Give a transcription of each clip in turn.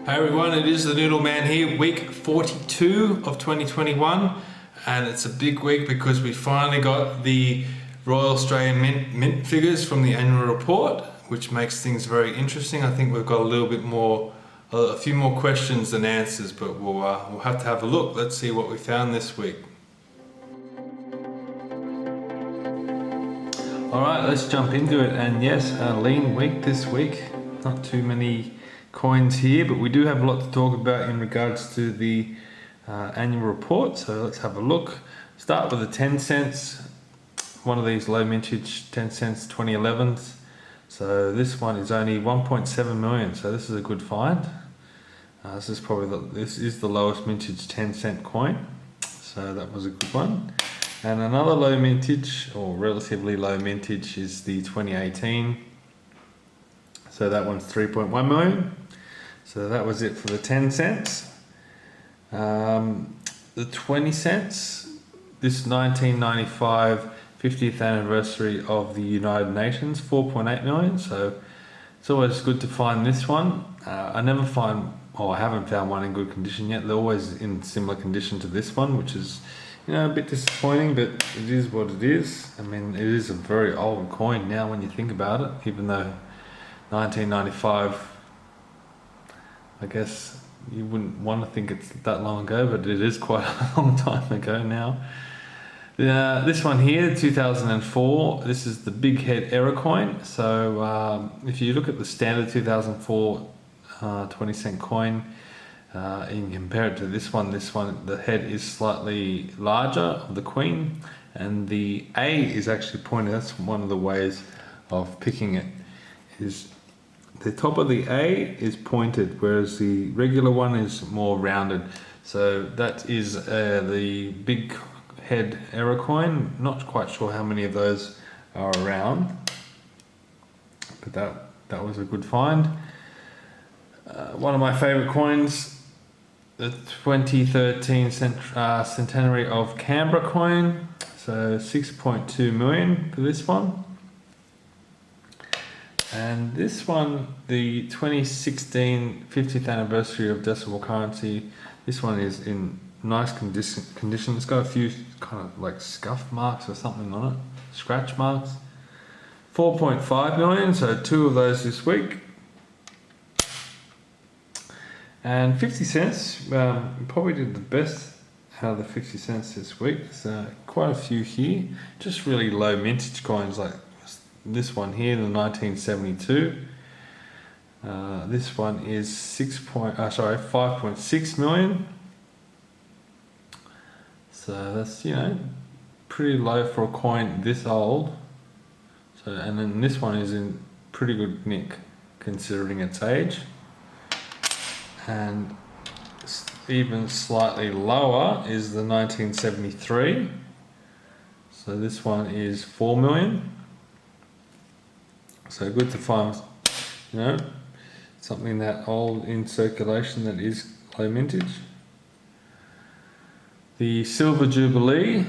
Hey everyone, it is the Noodle Man here, week 42 of 2021, and it's a big week because we finally got the Royal Australian Mint figures from the annual report, which makes things very interesting. I think we've got a few more questions than answers, but we'll have to have a look. Let's see what we found this week. Alright, let's jump into it, and yes, a lean week this week. Not too many coins here, but we do have a lot to talk about in regards to the annual report, so let's have a look. Start with the 10 cents, one of these low mintage 10 cents 2011s. So this one is only 1.7 million, so this is a good find. This is the lowest mintage 10 cent coin, so that was a good one. And another low mintage, or relatively low mintage, is the 2018. So that one's 3.1 million. So that was it for the 10 cents. The 20 cents, this 1995 50th anniversary of the United Nations, 4.8 million. So it's always good to find this one. I haven't found one in good condition yet. They're always in similar condition to this one, which is, a bit disappointing, but it is what it is. I mean, it is a very old coin now when you think about it, even though 1995, I guess you wouldn't want to think it's that long ago, but it is quite a long time ago now. This one here, 2004, this is the big head error coin. So if you look at the standard 2004 20 cent coin, and compare it to this one, the head is slightly larger of the queen, and the A is actually pointed. That's one of the ways of picking it, is the top of the A is pointed, whereas the regular one is more rounded. So that is the big head error coin. Not quite sure how many of those are around, but that was a good find. One of my favorite coins, the 2013 centenary of Canberra coin, so 6.2 million for this one. And this one, the 2016 50th anniversary of decimal currency, this one is in nice condition. It's got a few kind of like scuff marks or something on it, scratch marks. 4.5 million, so two of those this week. And 50 cents, probably did the best out of the 50 cents this week. So quite a few here, just really low mintage coins like this one here, the 1972. This one is 5.6 million. So that's, pretty low for a coin this old. So, and then this one is in pretty good nick considering its age. And even slightly lower is the 1973. So this one is 4 million. So good to find, something that old in circulation that is low mintage. The Silver Jubilee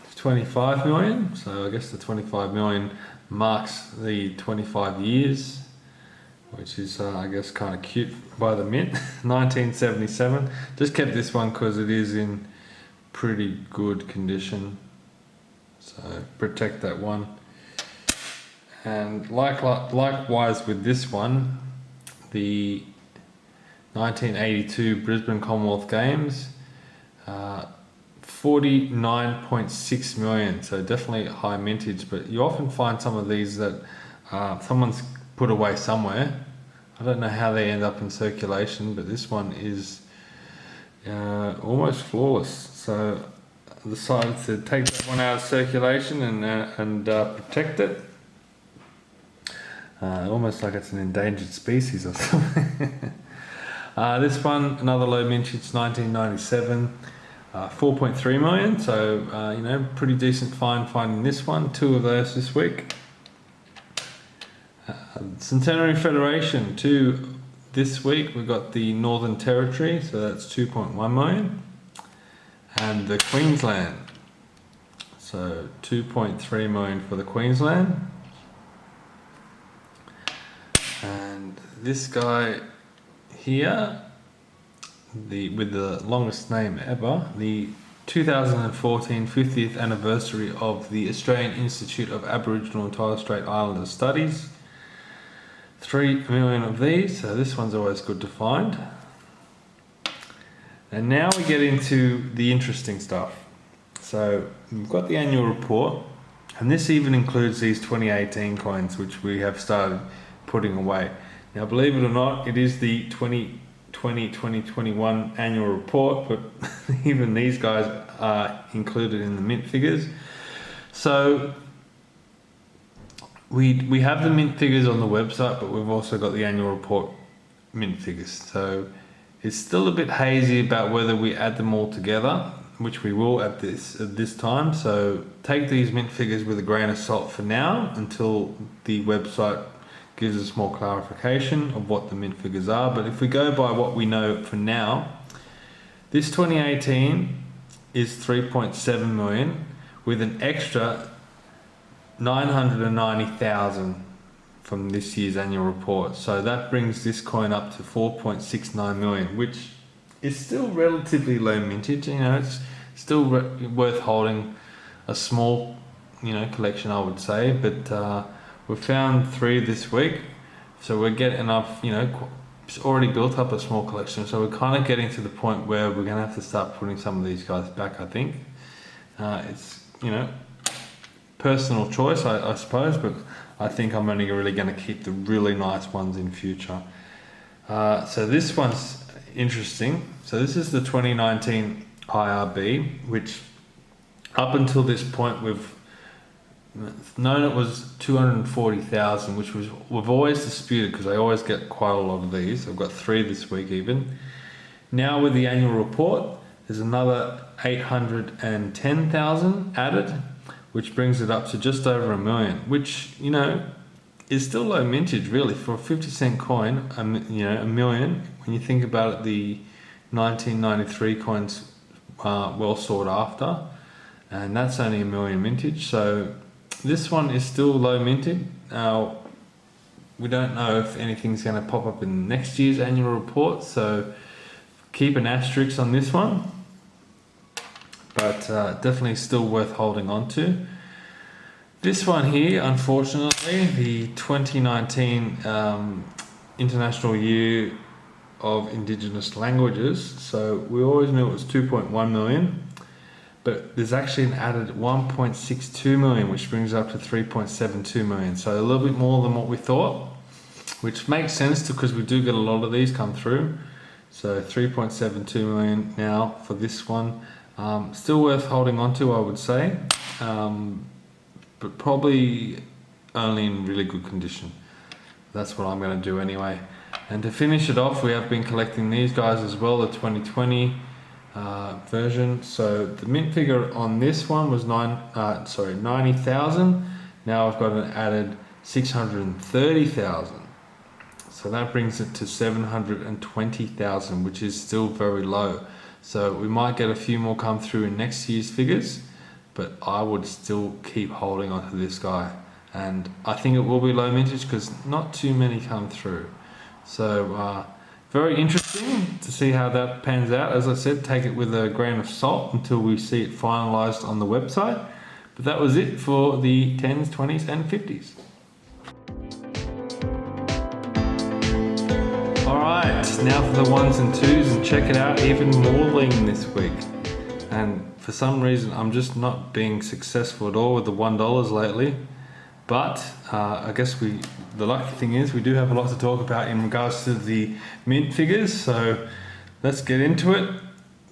is 25 million. So I guess the 25 million marks the 25 years, which is, I guess, kind of cute by the mint. 1977. Just kept this one because it is in pretty good condition. So protect that one. And likewise with this one, the 1982 Brisbane Commonwealth Games, 49.6 million. So definitely high mintage, but you often find some of these that someone's put away somewhere. I don't know how they end up in circulation, but this one is almost flawless. So I decided to take that one out of circulation and protect it. Almost like it's an endangered species or something. This one, another low mintage, 1997, 4.3 million. So pretty decent finding this one. Two of those this week. Centenary Federation 2 this week. We've got the Northern Territory, so that's 2.1 million, and the Queensland, so 2.3 million for the Queensland. And this guy here, with the longest name ever, the 2014 50th anniversary of the Australian Institute of Aboriginal and Torres Strait Islander Studies. 3 million of these, so this one's always good to find. And now we get into the interesting stuff. So we've got the annual report, and this even includes these 2018 coins, which we have started putting away. Now, believe it or not, it is the 2020-2021 annual report, but even these guys are included in the mint figures. So we have the mint figures on the website, but we've also got the annual report mint figures. So it's still a bit hazy about whether we add them all together, which we will at this time. So take these mint figures with a grain of salt for now, until the website gives us more clarification of what the mint figures are. But if we go by what we know for now, this 2018 is 3.7 million with an extra 990,000 from this year's annual report. So that brings this coin up to 4.69 million, which is still relatively low mintage. You know, it's still worth holding a small, collection, I would say. But we've found 3 this week, so we're getting up. It's already built up a small collection, so we're kind of getting to the point where we're going to have to start putting some of these guys back. I think it's personal choice, I suppose, but I think I'm only really going to keep the really nice ones in future. So this one's interesting. So this is the 2019 IRB, which up until this point we've known it was 240,000, which we've always disputed because I always get quite a lot of these. I've got 3 this week even. Now with the annual report, there's another 810,000 added, which brings it up to just over 1 million, which, is still low mintage really for a 50-cent coin. A million. When you think about it, the 1993 coins are well sought after, and that's only 1 million mintage. So this one is still low minted. Now, we don't know if anything's going to pop up in next year's annual report, so keep an asterisk on this one. But definitely still worth holding on to. This one here, unfortunately, the 2019 International Year of Indigenous Languages. So we always knew it was 2.1 million, but there's actually an added 1.62 million, which brings it up to 3.72 million. So a little bit more than what we thought, which makes sense because we do get a lot of these come through. So 3.72 million now for this one. Still worth holding on to, I would say, but probably only in really good condition. That's what I'm going to do anyway. And to finish it off, we have been collecting these guys as well, the 2020 version. So the mint figure on this one was 90,000. Now I've got an added 630,000. So that brings it to 720,000, which is still very low. So we might get a few more come through in next year's figures, but I would still keep holding on to this guy. And I think it will be low mintage because not too many come through. So very interesting to see how that pans out. As I said, take it with a grain of salt until we see it finalised on the website. But that was it for the 10s, 20s and 50s. Alright, now for the 1s and 2s, and check it out, even more lean this week. And for some reason I'm just not being successful at all with the $1 lately. But I guess the lucky thing is we do have a lot to talk about in regards to the mint figures, so let's get into it.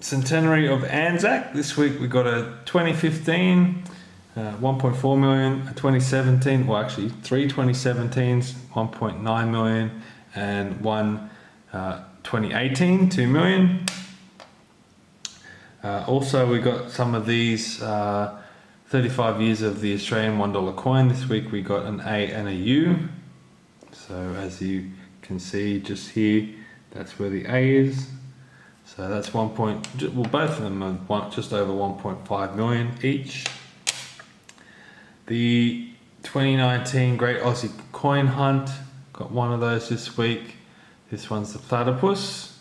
Centenary of Anzac. This week we got a 2015, 1.4 million, a 2017, well actually 3 2017s, 1.9 million, and one 2018, 2 million. Also we got some of these 35 years of the Australian $1 coin. This week we got an A and a U. So as you can see just here, that's where the A is. So that's both of them are just over 1.5 million each. The 2019 Great Aussie Coin Hunt, got one of those this week. This one's the platypus.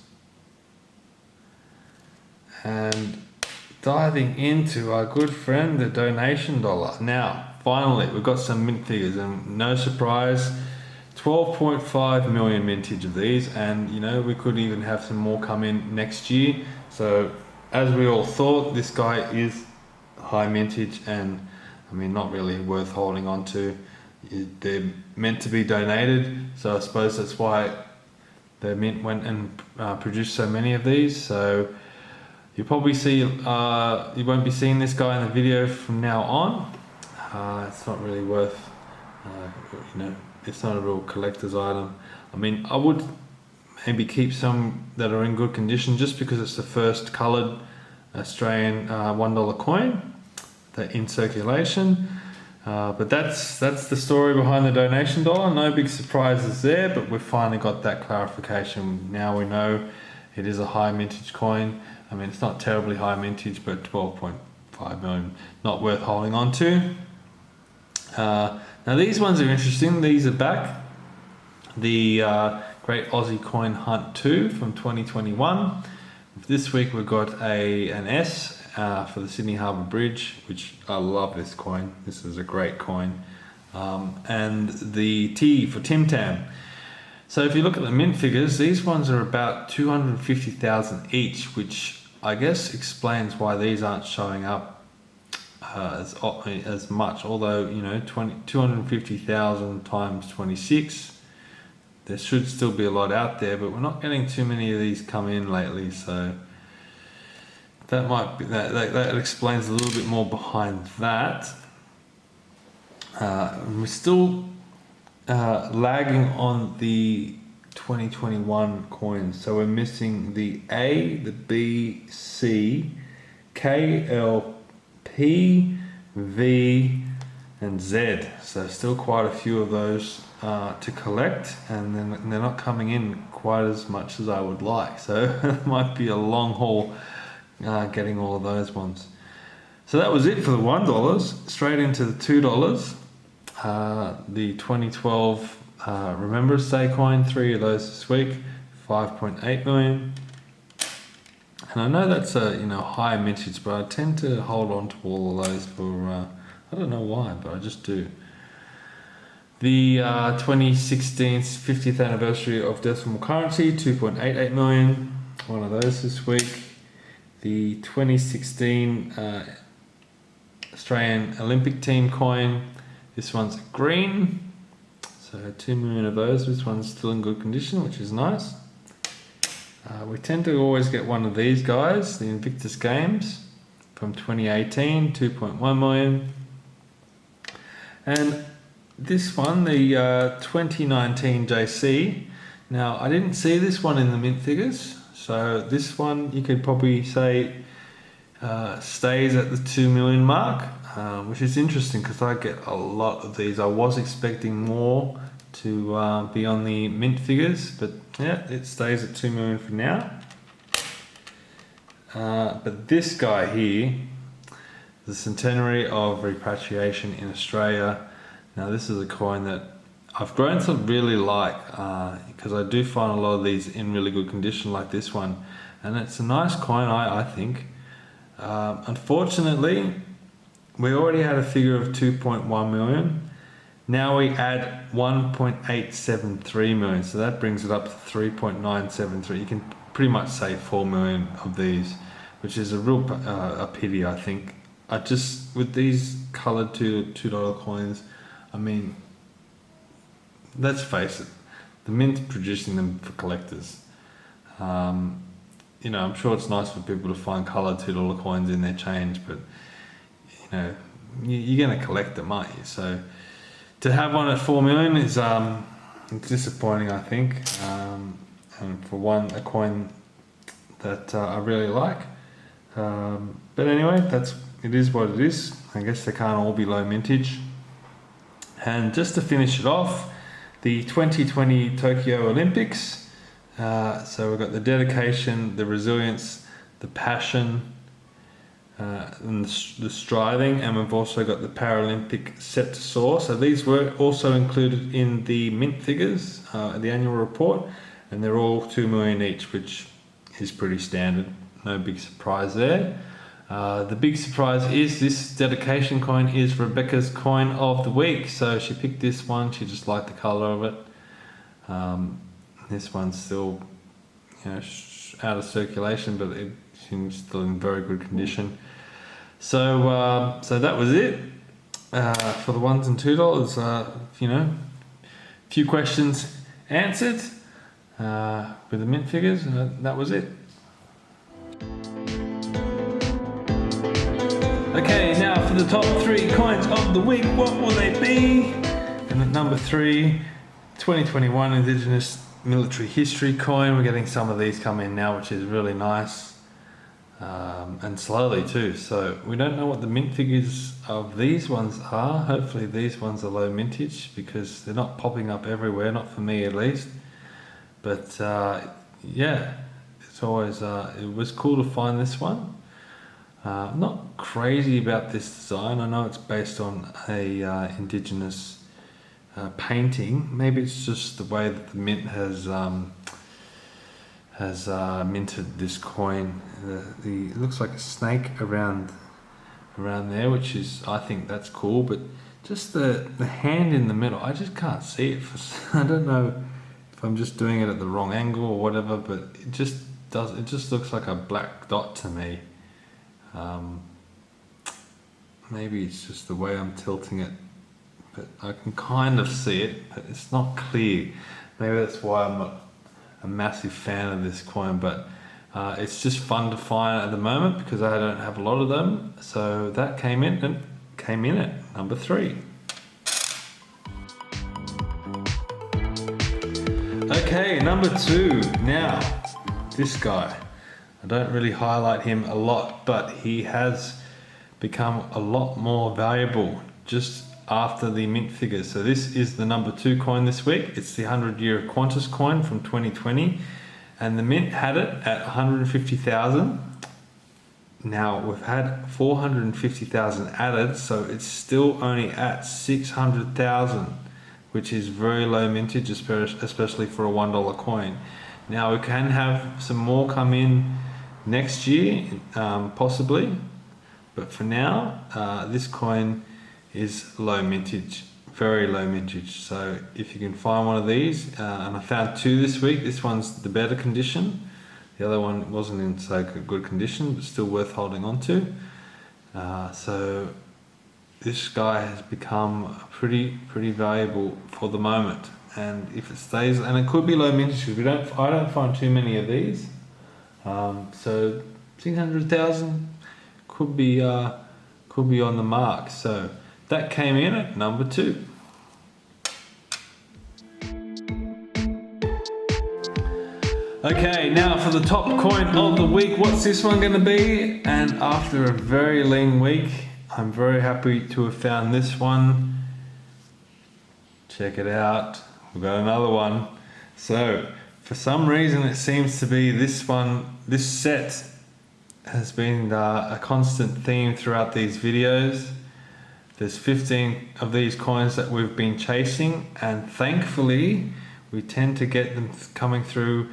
And diving into our good friend, the donation dollar. Now, finally, we've got some mint figures, and no surprise, 12.5 million mintage of these, and you know, we could even have some more come in next year. So, as we all thought, this guy is high mintage, and I mean, not really worth holding on to. They're meant to be donated, so I suppose that's why the mint went and produced so many of these. So you'll probably see, you won't be seeing this guy in the video from now on. It's not really worth, you know, it's not a real collector's item. I mean, I would maybe keep some that are in good condition just because it's the first coloured Australian $1 coin that in circulation. But that's the story behind the donation dollar. No big surprises there, but we've finally got that clarification. Now we know it is a high mintage coin. I mean, it's not terribly high mintage, but 12.5 million, not worth holding on to. Now these ones are interesting. These are back. The Great Aussie Coin Hunt 2 from 2021. This week we've got an S for the Sydney Harbour Bridge, which I love this coin. This is a great coin. And the T for Tim Tam. So if you look at the mint figures, these ones are about 250,000 each, which I guess explains why these aren't showing up as much. Although, you know, 250,000 times 26, there should still be a lot out there, but we're not getting too many of these come in lately, so that might be that explains a little bit more behind that. We're still lagging on the 2021 coins, so we're missing the A, the B, C, K, L, P, V, and Z. So still quite a few of those to collect, and then they're not coming in quite as much as I would like. So it might be a long haul getting all of those ones. So that was it for the $1. Straight into the $2. The 2012 Remembrance Day coin, 3 of those this week, 5.8 million. And I know that's a high mintage, but I tend to hold on to all of those for I don't know why, but I just do. The 2016 50th anniversary of decimal currency, 2.88 million. One of those this week. The 2016 Australian Olympic team coin. This one's green. So 2 million of those. This one's still in good condition, which is nice. We tend to always get one of these guys, the Invictus Games from 2018, 2.1 million. And this one, the 2019 JC. Now, I didn't see this one in the mint figures, so this one you could probably say stays at the 2 million mark, which is interesting because I get a lot of these. I was expecting more to be on the mint figures, but yeah, it stays at 2 million for now. But this guy here, the centenary of repatriation in Australia. Now this is a coin that I've grown to really like because I do find a lot of these in really good condition like this one, and it's a nice coin I think. Unfortunately, we already had a figure of 2.1 million. Now we add 1.873 million, so that brings it up to 3.973. You can pretty much say 4 million of these, which is a real a pity, I think. I just, with these coloured $2 coins, I mean, let's face it, the mint's producing them for collectors. You know, I'm sure it's nice for people to find coloured $2 coins in their change, but you know, you're going to collect them, aren't you? So to have one at 4 million is it's disappointing, I think. And for a coin that I really like. But anyway, it is what it is. I guess they can't all be low mintage. And just to finish it off, the 2020 Tokyo Olympics. So we've got the dedication, the resilience, the passion, and the striving, and we've also got the Paralympic set to soar. So these were also included in the mint figures, the annual report. and they're all 2 million each, which is pretty standard. No big surprise there. The big surprise is this dedication coin is Rebecca's coin of the week. So she picked this one. She just liked the color of it. This one's still, out of circulation, but it seems still in very good condition. So that was it for the $1 and $2. Few questions answered with the mint figures, and that was it. Okay, now for the top 3 coins of the week, what will they be? And at number 3, 2021 Indigenous Military History coin. We're getting some of these come in now, which is really nice, and slowly too. So we don't know what the mint figures of these ones are. Hopefully these ones are low mintage, because they're not popping up everywhere, not for me at least. But yeah, it's always it was cool to find this one. I'm not crazy about this design. I know it's based on a indigenous painting. Maybe it's just the way that the mint has minted this coin. It looks like a snake around there, which is, I think that's cool. But just the hand in the middle, I just can't see it. I don't know if I'm just doing it at the wrong angle or whatever, but it just looks like a black dot to me. Maybe it's just the way I'm tilting it, but I can kind of see it, but it's not clear. Maybe that's why I'm not a massive fan of this coin, but it's just fun to find at the moment because I don't have a lot of them. So that came in at number 3. Okay, number 2. Now, this guy. I don't really highlight him a lot, but he has become a lot more valuable just after the mint figures. So this is the number 2 coin this week. It's the 100-year Qantas coin from 2020, and the mint had it at 150,000. Now we've had 450,000 added, so it's still only at 600,000, which is very low mintage, especially for a $1 coin. Now we can have some more come in next year, possibly, but for now, this coin is low mintage, very low mintage. So if you can find one of these, and I found 2 this week. This one's the better condition. The other one wasn't in so good condition, but still worth holding on to. So this guy has become pretty valuable for the moment. And if it stays, and it could be low mintage, because I don't find too many of these. So 600,000 could be on the mark. So that came in at number 2. Okay, now for the top coin of the week. What's this one going to be? And after a very lean week, I'm very happy to have found this one. Check it out. We've got another one. So for some reason it seems to be this one. This set has been a constant theme throughout these videos. There's 15 of these coins that we've been chasing, and thankfully we tend to get them coming through.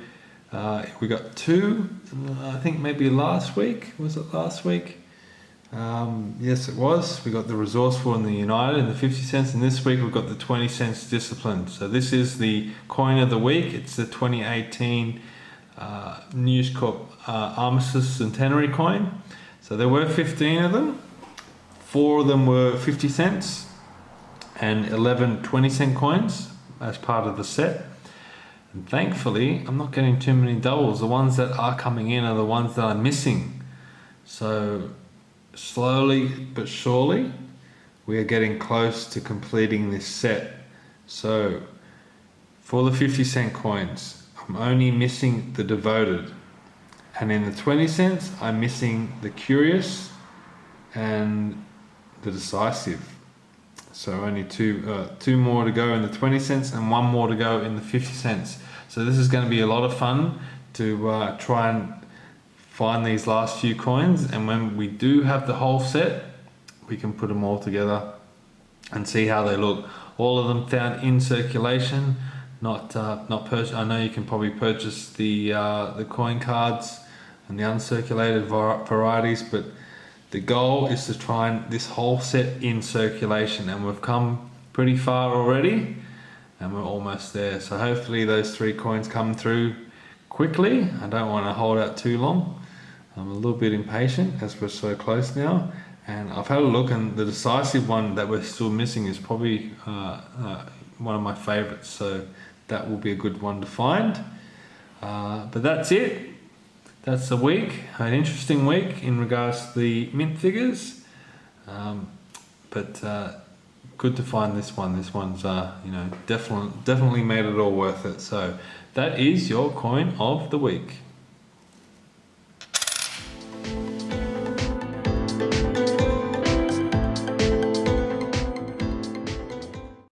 We got 2, I think maybe last week. Was it last week? Yes, it was. We got the Resourceful and the United in the 50 cents, and this week we've got the 20 cents Disciplined. So this is the coin of the week. It's the 2018 News Corp Armistice Centenary coin. So there were 15 of them. 4 of them were 50 cents and 11 20-cent coins as part of the set. And thankfully, I'm not getting too many doubles. The ones that are coming in are the ones that I'm missing. So slowly but surely, we are getting close to completing this set. So for the 50-cent coins, I'm only missing the Devoted. And in the 20 cents, I'm missing the Curious and the Decisive. So only two more to go in the 20 cents and 1 more to go in the 50 cents. So this is going to be a lot of fun to try and find these last few coins. And when we do have the whole set, we can put them all together and see how they look. All of them found in circulation. not purchase. I know you can probably purchase the coin cards and the uncirculated varieties, but the goal is to try and this whole set in circulation, and we've come pretty far already, and we're almost there. So hopefully those 3 coins come through quickly. I don't want to hold out too long. I'm a little bit impatient as we're so close now. And I've had a look, and the decisive one that we're still missing is probably one of my favourites. So that will be a good one to find. But that's it. That's the week. An interesting week in regards to the mint figures. But good to find this one. This one's definitely made it all worth it. So that is your coin of the week.